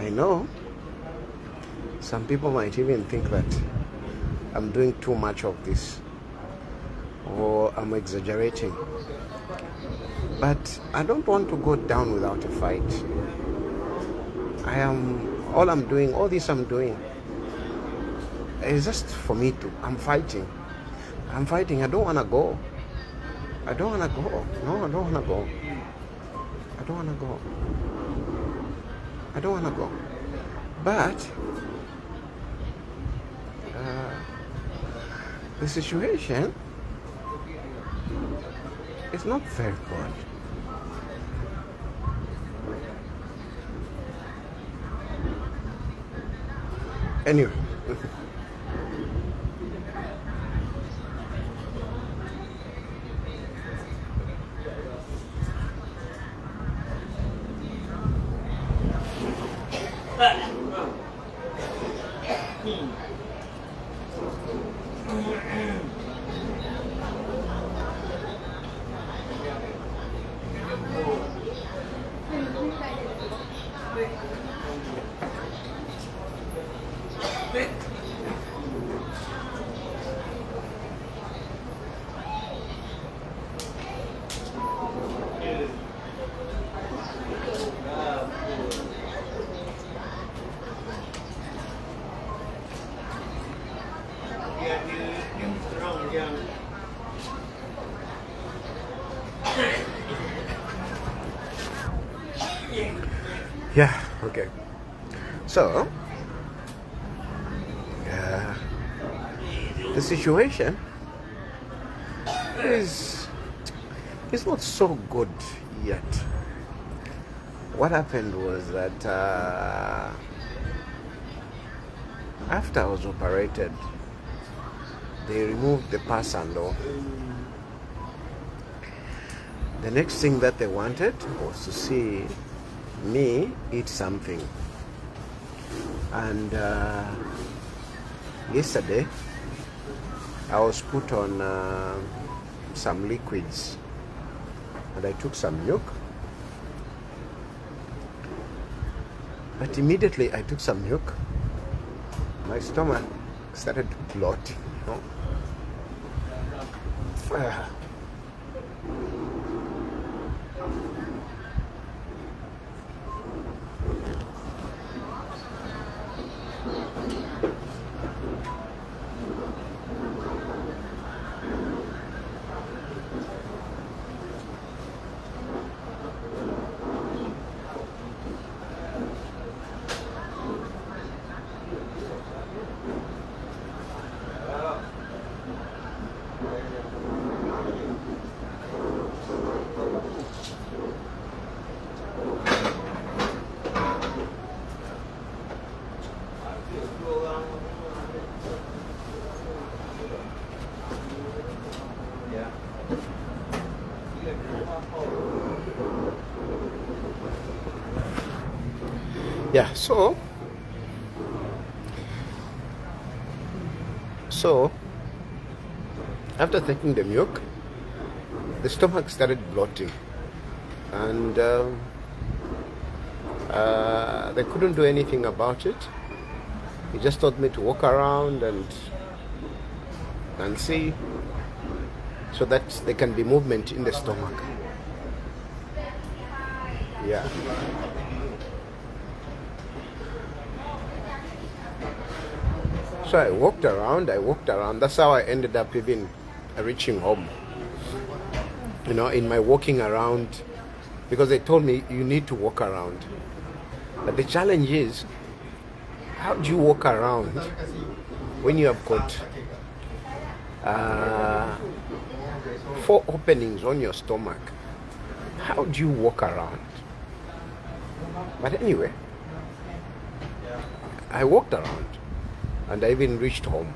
I know some people might even think that I'm doing too much of this or I'm exaggerating. But I don't want to go down without a fight. All this I'm doing is just for me to, I'm fighting. I don't want to go. No, I don't want to go. I don't want to go. But the situation is not very good. Anyway. Yeah, okay. So, the situation is not so good yet. What happened was that after I was operated, they removed the pus and all. The next thing that they wanted was to see me eat something. And yesterday I was put on some liquids, and I took some milk. But immediately I took some milk, my stomach started bloating, you know. Yeah, so after taking the milk, the stomach started bloating, and they couldn't do anything about it. He just told me to walk around and see, so that there can be movement in the stomach. Yeah. So I walked around. That's how I ended up even reaching home. You know, in my walking around, because they told me you need to walk around. But the challenge is, how do you walk around when you have got 4 openings on your stomach? How do you walk around? But anyway, I walked around. And I even reached home.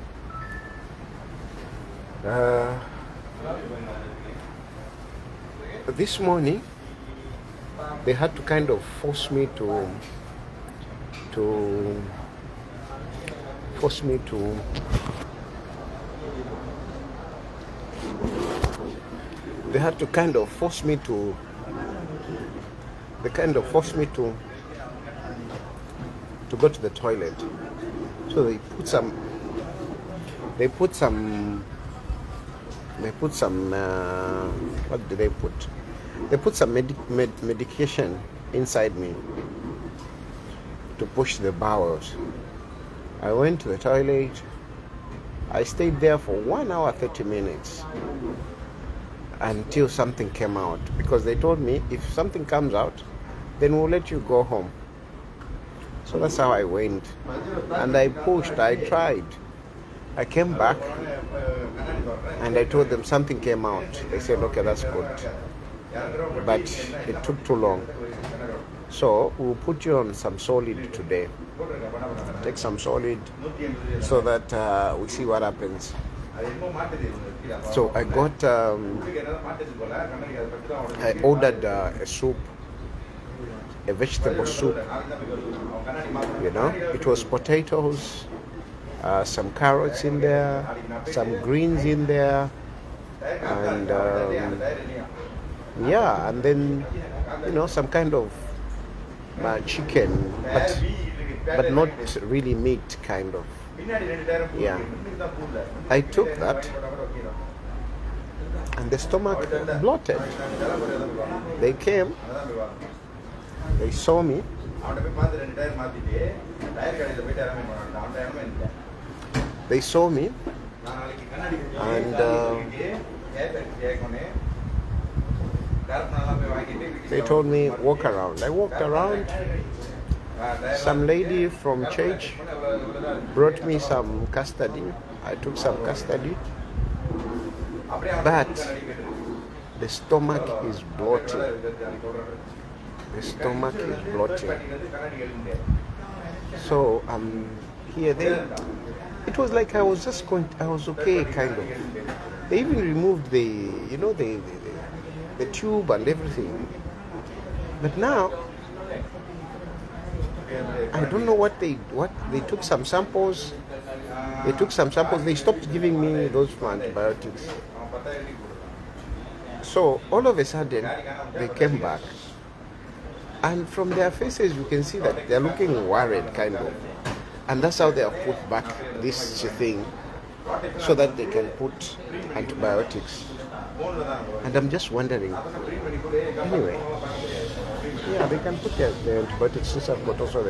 This morning, they had to kind of force me to to go to the toilet. So they put some what did they put? They put some medication inside me to push the bowels. I went to the toilet. I stayed there for 1 hour 30 minutes until something came out, because they told me if something comes out, then we'll let you go home. So that's how I went, and I pushed, I tried. I came back and I told them something came out. They said, okay, that's good, but it took too long. So we'll put you on some solid today. Take some solid so that we see what happens. So I got, I ordered a soup, a vegetable soup. It was potatoes, some carrots in there, some greens in there, and and then some kind of chicken, but not really meat, kind of. Yeah, I took that, and the stomach bloated. They came, they saw me. They saw me, and they told me walk around. I walked around. Some lady from church brought me some custody. I took some custody, but the stomach is bloating. The stomach is bloating. So here it was like I was just going. I was okay, kind of. They even removed the tube and everything. But now I don't know what they took some samples. They stopped giving me those antibiotics. So all of a sudden they came back, and from their faces you can see that they're looking worried, kind of. And that's how they have put back this thing, so that they can put antibiotics. And I'm just wondering, anyway, yeah, they can put the antibiotics since I've got also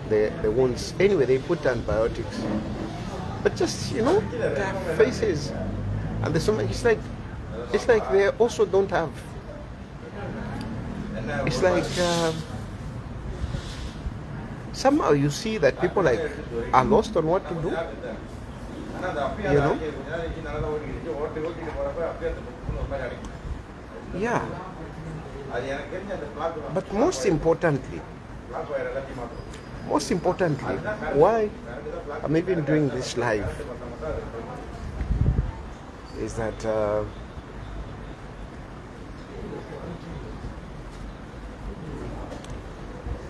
the wounds. Anyway, they put antibiotics. But just, their faces and the stomach, it's like they also don't have, it's like, somehow you see that people are lost on what to do. Yeah. But most importantly, why I'm even doing this live is that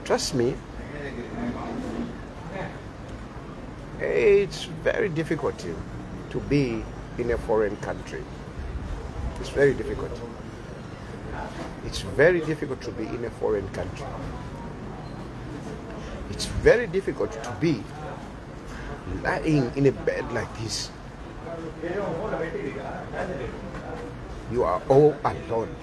trust me, it's very difficult to be in a foreign country. It's very difficult. It's very difficult to be in a foreign country. It's very difficult to be lying in a bed like this. You are all alone.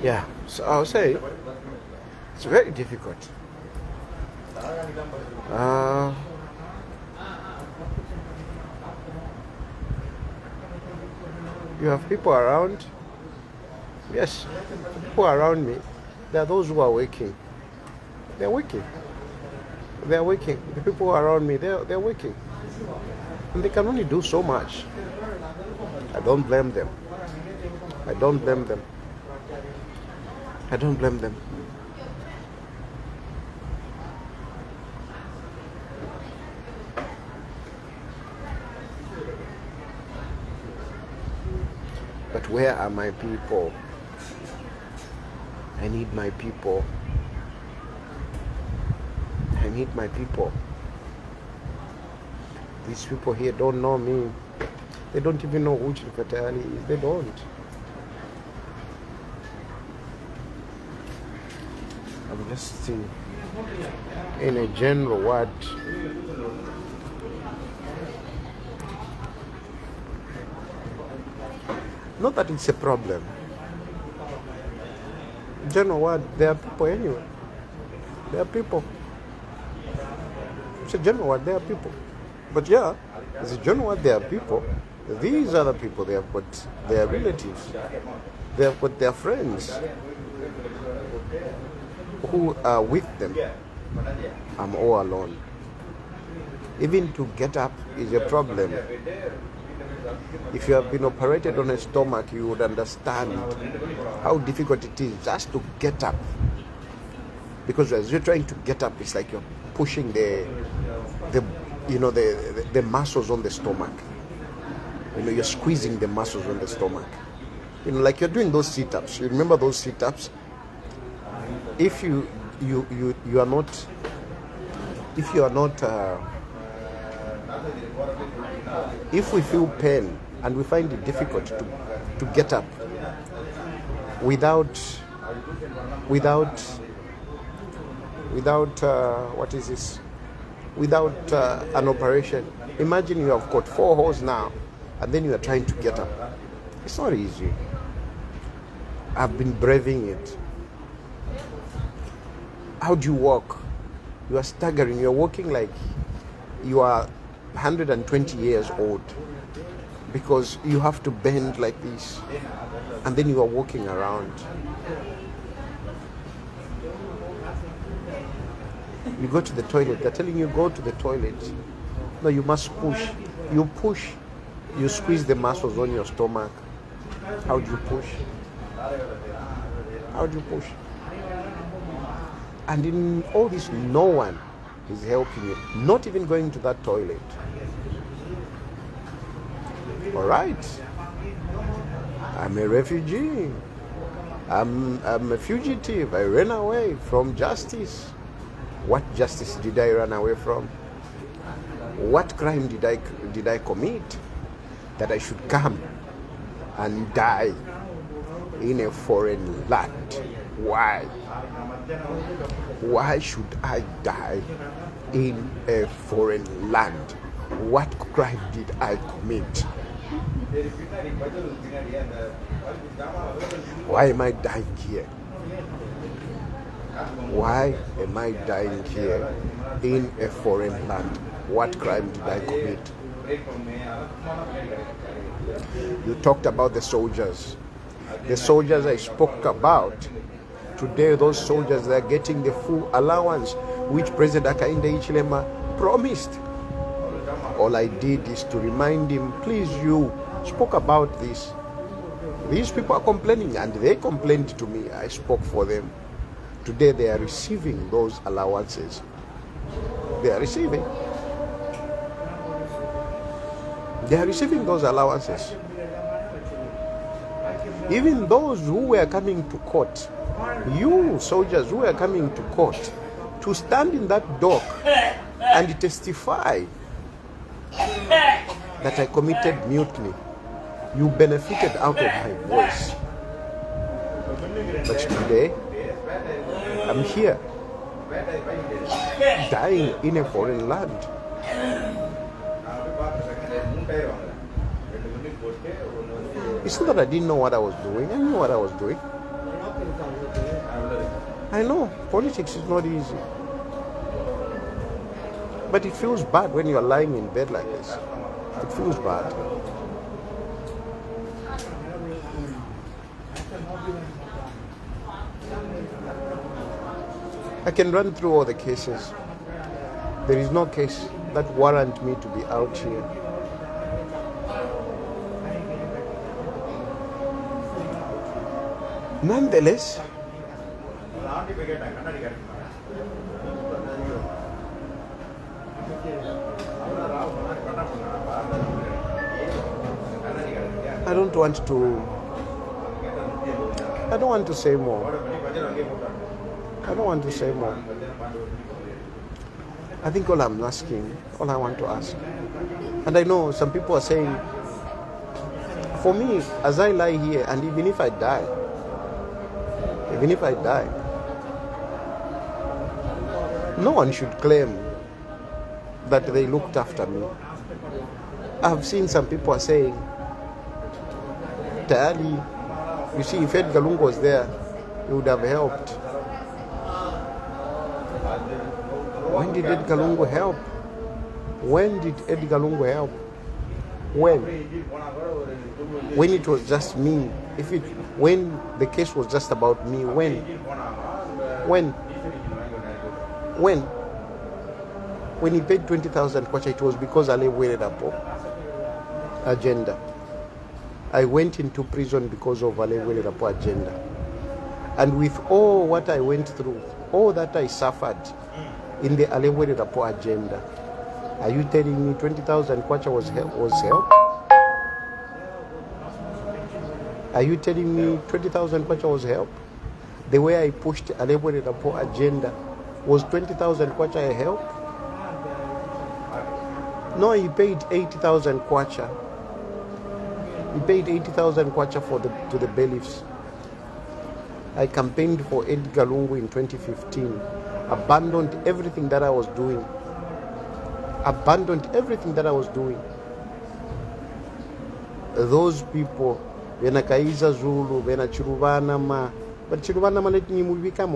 Yeah, so I'll say it's very difficult. You have people around, Yes, the people around me, there are those who are working. They're working. They're working. The people around me, they're working. And they can only do so much. I don't blame them. I don't blame them. I don't blame them. But where are my people? I need my people. I need my people. These people here don't know me. They don't even know who Tayali is. They don't. I'm just in a general word. Not that it's a problem. General word, there are people anyway. There are people. It's a general word, there are people. But yeah, it's a general word, there are people. These other people, they have got their relatives. They have got their friends who are with them. I'm all alone. Even to get up is a problem. If you have been operated on a stomach, you would understand how difficult it is just to get up. Because as you're trying to get up, it's like you're pushing the muscles on the stomach. You're squeezing the muscles on the stomach. Like you're doing those sit-ups. You remember those sit-ups? If you are not, if we feel pain and we find it difficult to get up without what is this? Without an operation. Imagine you have got 4 holes now, and then you are trying to get up. It's not easy. I've been braving it. How do you walk? You are staggering. You are walking like you are 120 years old, because you have to bend like this, and then you are walking around. You go to the toilet, they're telling you go to the toilet. No, you must push. You push, you squeeze the muscles on your stomach. How do you push? How do you push? And in all this, no one is helping you. Not even going to that toilet. All right. I'm a refugee. I'm a fugitive. I ran away from justice. What justice did I run away from? What crime did I commit that I should come and die in a foreign land? Why? Why should I die in a foreign land? What crime did I commit? Why am I dying here? Why am I dying here in a foreign land? What crime did I commit? You talked about the soldiers. The soldiers I spoke about. Today, those soldiers, they're getting the full allowance which President Hakainde Hichilema promised. All I did is to remind him, please, you spoke about this. These people are complaining, and they complained to me. I spoke for them. Today, they are receiving those allowances. They are receiving. They are receiving those allowances. Even those who were coming to court, you soldiers who were coming to court, to stand in that dock and testify that I committed mutiny, you benefited out of my voice. But today, I'm here, dying in a foreign land. It's not that I didn't know what I was doing. I knew what I was doing. I know politics is not easy. But it feels bad when you're lying in bed like this. It feels bad. I can run through all the cases. There is no case that warrant me to be out here. Nonetheless, I don't want to say more. I don't want to say more. I think all I want to ask, and I know some people are saying, for me, as I lie here, and even if I die, no one should claim that they looked after me. I've seen some people are saying, Tayali, you see, if Edgar Lungu was there, he would have helped. When did Edgar Lungu help? When did Edgar Lungu help? When it was just me. When the case was just about me. When he paid 20,000 kwacha, it was because Ale Welerapo agenda. I went into prison because of Ale Welerapo agenda. And with all what I went through, all that I suffered in the Ale Welerapo agenda, are you telling me 20,000 kwacha was help? Are you telling me 20,000 kwacha was help? The way I pushed Ale Welerapo agenda, was 20,000 kwacha a help? No, he paid 80,000 kwacha. He paid 80,000 kwacha to the bailiffs. I campaigned for Edgar Lungu in 2015. Abandoned everything that I was doing. Those people, Vena Kaiza Zulu, Vena Chiluvanama, but Chiluvanama let me become,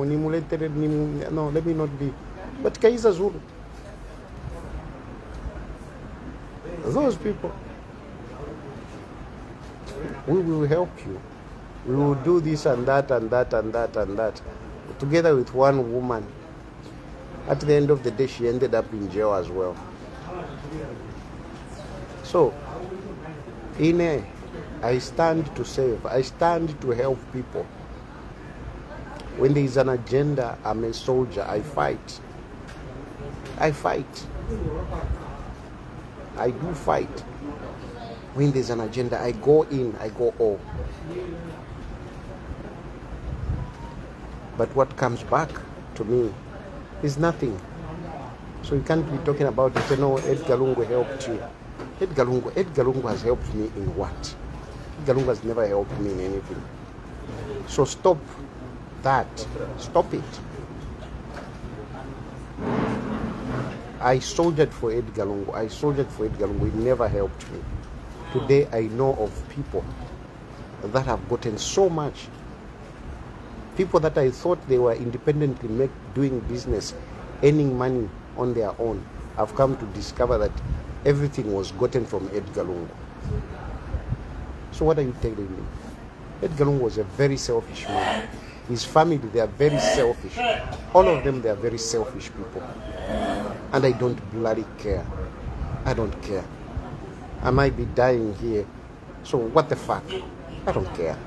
no, let me not be. But Kaiza Zulu. Those people, we will help you. We will do this and that and that and that and that. Together with one woman. At the end of the day, she ended up in jail as well. So, I stand to save. I stand to help people. When there is an agenda, I'm a soldier. I fight. I do fight. When there's an agenda, I go in, I go all. But what comes back to me is nothing. So you can't be talking about it. No, Edgar Lungu helped you. Edgar Lungu has helped me in what? Edgar Lungu has never helped me in anything. So stop that. Stop it. I soldiered for Edgar Lungu. It never helped me. Today I know of people that have gotten so much. People that I thought they were independently doing business, earning money on their own. I've come to discover that everything was gotten from Edgar Lungu. So what are you telling me? Edgar Lungu was a very selfish man. His family, they are very selfish. All of them, they are very selfish people. And I don't bloody care. I don't care. I might be dying here. So what the fuck? I don't care.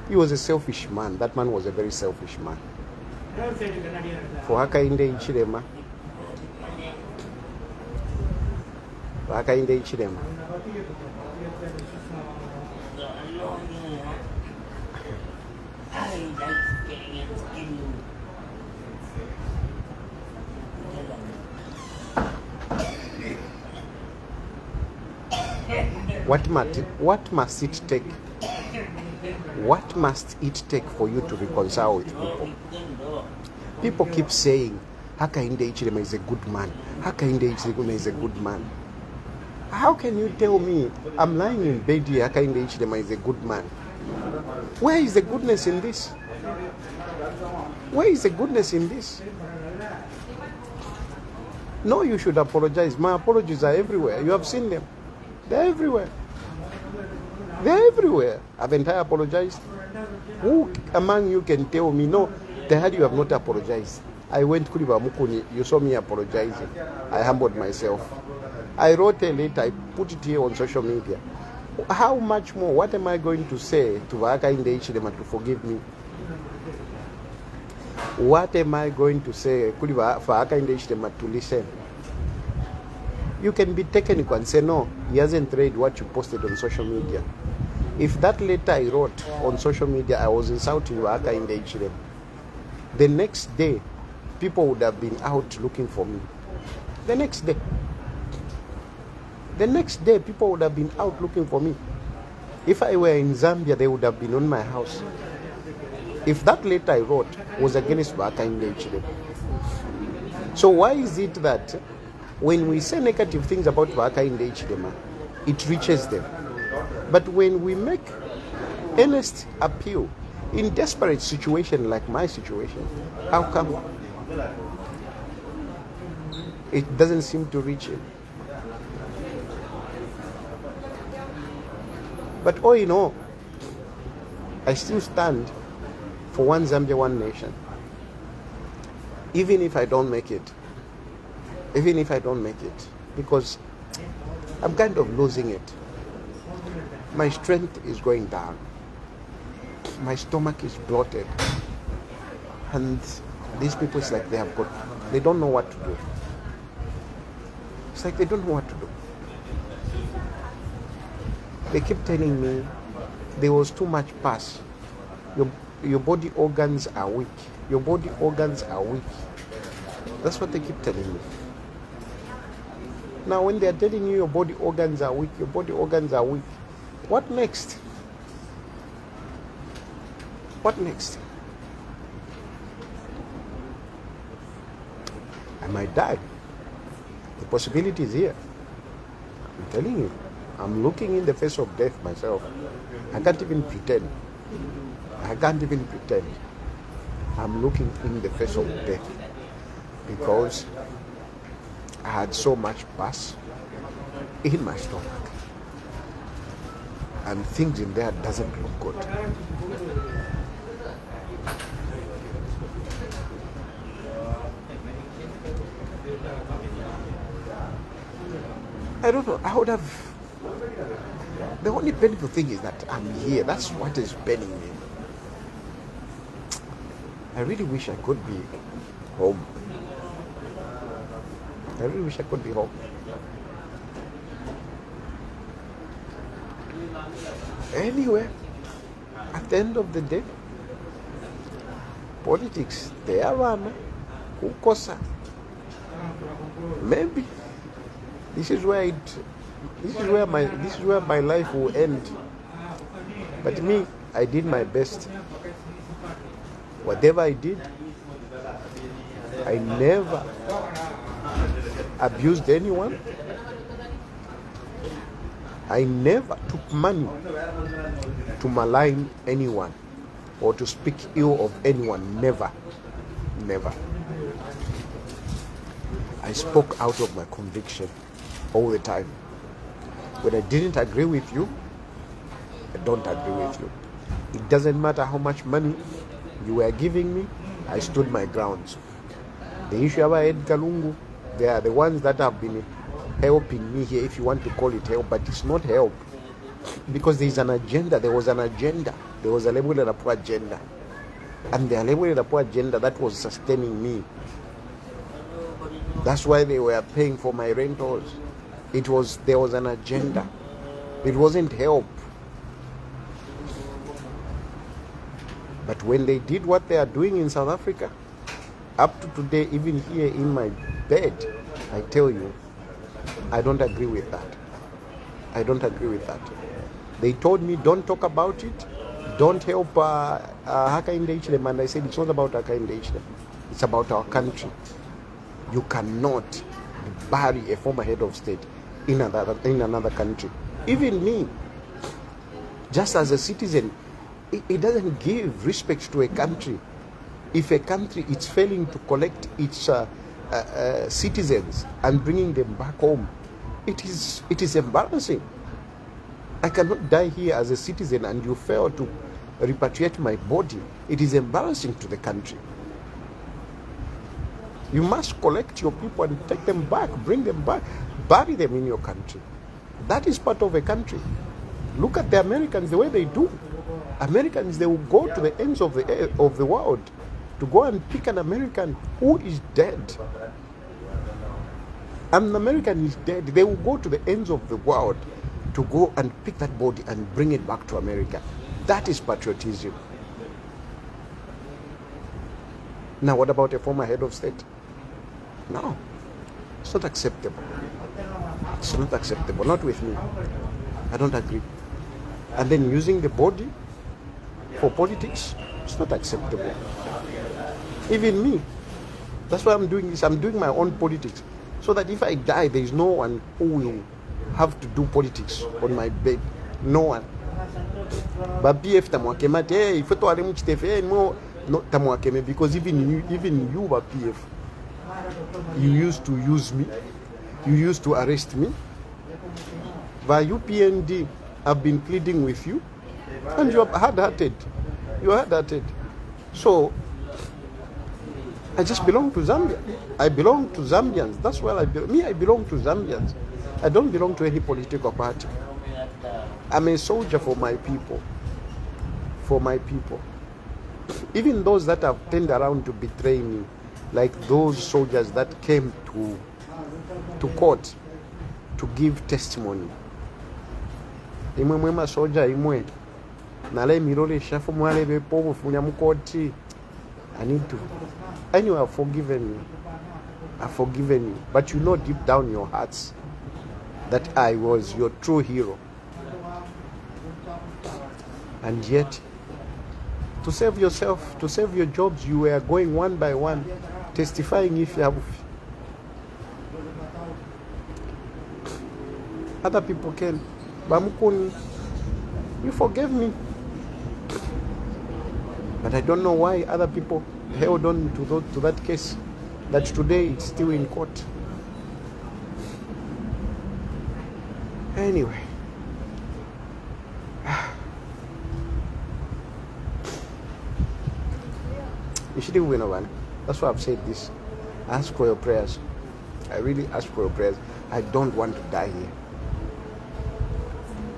He was a selfish man. That man was a very selfish man. For Hakainde Ichilema. What must it take? What must it take for you to reconcile with people? People keep saying, Hakainde Ichilema is a good man. Hakainde Ichilema is a good man. How can you tell me I'm lying in bed here, Hakainde Ichilema is a good man? Where is the goodness in this? Where is the goodness in this? No, you should apologize. My apologies are everywhere. You have seen them. They're everywhere. They're everywhere. Haven't I apologized? Who among you can tell me, no, Tayali, you have not apologized? I went Kuliba Mukuni, you saw me apologizing. I humbled myself. I wrote a letter, I put it here on social media. How much more? What am I going to say to Hakainde Hichilema to forgive me? What am I going to say for Hakainde Hichilema to listen? You can be technical and say, no, he hasn't read what you posted on social media. If that letter I wrote on social media, I was insulting Hakainde Hichilema, the next day, people would have been out looking for me. The next day, people would have been out looking for me. If I were in Zambia, they would have been on my house. If that letter I wrote was against Hakainde Hichilema. So why is it that when we say negative things about Hakainde Hichilema, it reaches them? But when we make earnest appeal in desperate situation like my situation, how come it doesn't seem to reach him? But all in all, I still stand for one Zambia, one nation. Even if I don't make it. Because I'm kind of losing it. My strength is going down. My stomach is bloated. And these people, it's like they don't know what to do. It's like they don't know what to do. They keep telling me there was too much pus. Your body organs are weak. Your body organs are weak. That's what they keep telling me. Now, when they are telling you your body organs are weak, what next? What next? I might die. The possibility is here. I'm telling you. I'm looking in the face of death myself. I can't even pretend. I'm looking in the face of death because I had so much pus in my stomach. And things in there doesn't look good. I don't know. I would have. The only painful thing is that I'm here. That's what is paining me. I really wish I could be home. Anyway, at the end of the day, politics, they are one. Maybe this is where my life will end. But me, I did my best. Whatever I did, I never abused anyone. I never took money to malign anyone or to speak ill of anyone. Never. I spoke out of my conviction all the time. When I didn't agree with you, I don't agree with you. It doesn't matter how much money you were giving me, I stood my grounds. The issue about Ed Kalungu, they are the ones that have been helping me here, if you want to call it help, but it's not help. Because there is an agenda, there was a label and a poor agenda. And the label and a poor agenda that was sustaining me. That's why they were paying for my rentals. There was an agenda. It wasn't help. But when they did what they are doing in South Africa, up to today, even here in my bed, I tell you, I don't agree with that. They told me, don't talk about it, don't help Hakainde Hichilema, and I said, it's not about Hakainde Hichilema, it's about our country. You cannot bury a former head of state in another country. Even me, just as a citizen, it doesn't give respect to a country. If a country is failing to collect its citizens and bringing them back home, it is embarrassing. I cannot die here as a citizen and you fail to repatriate my body. It is embarrassing to the country. You must collect your people and take them back, bring them back, bury them in your country. That is part of a country. Look at the Americans, the way they do. Americans, they will go to the ends of the world to go and pick an American who is dead. An American is dead. They will go to the ends of the world to go and pick that body and bring it back to America. That is patriotism. Now, what about a former head of state? No, it's not acceptable. It's not acceptable, not with me. I don't agree. And then using the body for politics, it's not acceptable. Even me, that's why I'm doing this. I'm doing my own politics, so that if I die, there is no one who will have to do politics on my bed. No one. But PF tamwakema, hey, if you are no tamwakeme, because even you were PF. You used to use me. You used to arrest me. But UPND have been pleading with you, and you are hard-hearted. You are hard-hearted. So I just belong to Zambia. I belong to Zambians. That's where I belong. Me, I belong to Zambians. I don't belong to any political party. I'm a soldier for my people. For my people. Even those that have turned around to betray me, like those soldiers that came to court to give testimony. Imwe mwema soldier imwe. Nale mirole shafu mwale bepo funya mukoti. I need to. Anyway, I've forgiven you. I've forgiven you. But you know deep down in your hearts that I was your true hero. And yet, to save yourself, to save your jobs, you were going one by one, testifying if you have. Other people can. Bamukuni, you forgave me. But I don't know why other people held on to that case, that today it's still in court. Anyway. You shouldn't win one. That's why I've said this. Ask for your prayers. I really ask for your prayers. I don't want to die here.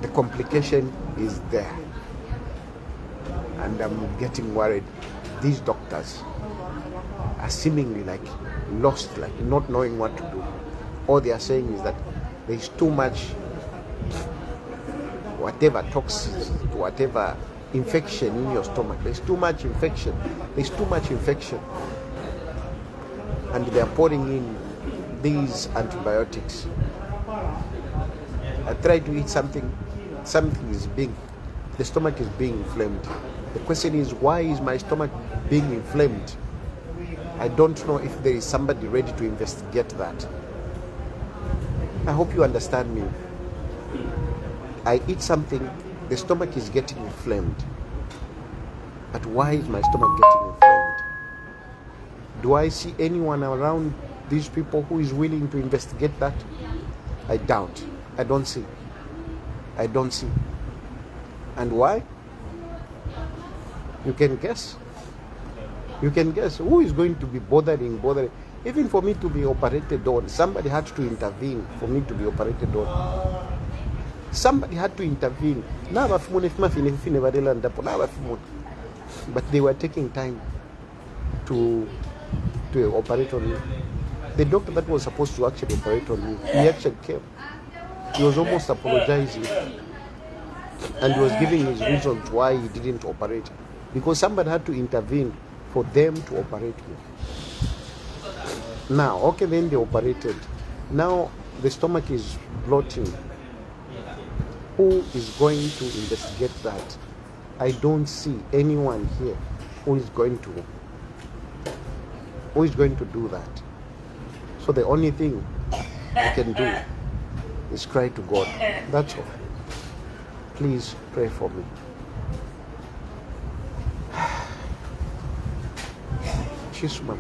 The complication is there. And I'm getting worried. These doctors are seemingly like lost, like not knowing what to do. All they are saying is that there's too much, whatever toxins, whatever infection in your stomach. There's too much infection. There's too much infection. And they are pouring in these antibiotics. I try to eat something is being, the stomach is being inflamed. The question is, why is my stomach being inflamed? I don't know if there is somebody ready to investigate that. I hope you understand me. I eat something, the stomach is getting inflamed. But why is my stomach getting inflamed? Do I see anyone around these people who is willing to investigate that? I doubt. I don't see. I don't see. And why? You can guess. You can guess. Who is going to be bothering? Even for me to be operated on, somebody had to intervene for me to be operated on. Somebody had to intervene. But they were taking time to operate on me. The doctor that was supposed to actually operate on me, he actually came. He was almost apologizing. And he was giving his reasons why he didn't operate. Because somebody had to intervene for them to operate me. Now, okay, then they operated. Now the stomach is bloating. Who is going to investigate that? I don't see anyone here who is going to do that. So the only thing I can do is cry to God. That's all. Please pray for me. Chilufya.